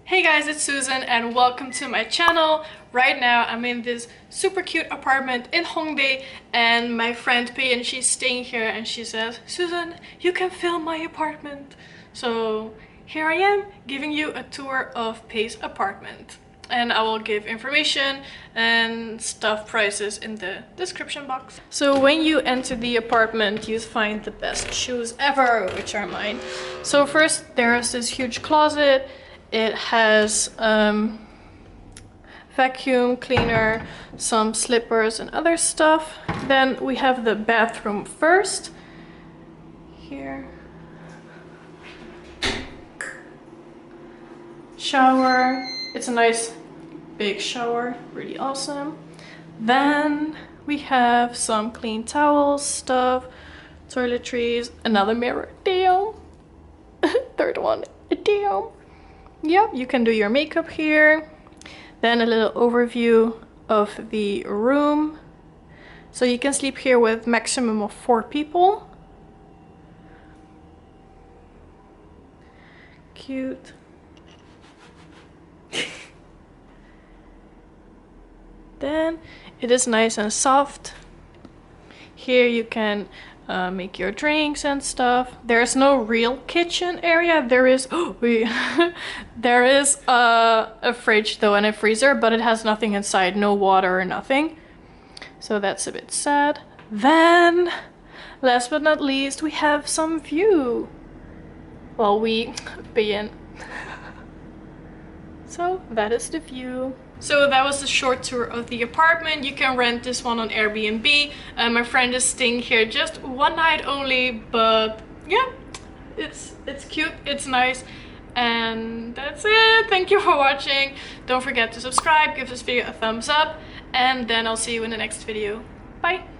Hey guys, it's Susan and welcome to my channel. Right now I'm in this super cute apartment in Hongdae and my friend P, and she's staying here, and she says, Susan, you can film my apartment. So here I am giving you a tour of P's apartment, and I will give information and stuff prices in the description box. So when you enter the apartment, you find the best shoes ever, which are mine. So first there's this huge closet. It has vacuum cleaner, some slippers and other stuff. Then we have the bathroom first. Here. Shower. It's a nice big shower, really awesome. Then we have some clean towels, stuff, toiletries, another mirror, damn. Third one, damn. Yep, you can do your makeup here. Then a little overview of the room. So you can sleep here with maximum of 4 people. Cute. Then it is nice and soft. Here you can make your drinks and stuff. There's no real kitchen area. There is there is a fridge though and a freezer, but it has nothing inside, no water or nothing. So that's a bit sad. Then last but not least, we have some view. Well, we being. So that is the view. So that was the short tour of the apartment. You can rent this one on Airbnb. My friend is staying here just one night only, but yeah, it's cute, it's nice, and that's it. Thank you for watching. Don't forget to subscribe, give this video a thumbs up, and then I'll see you in the next video. Bye.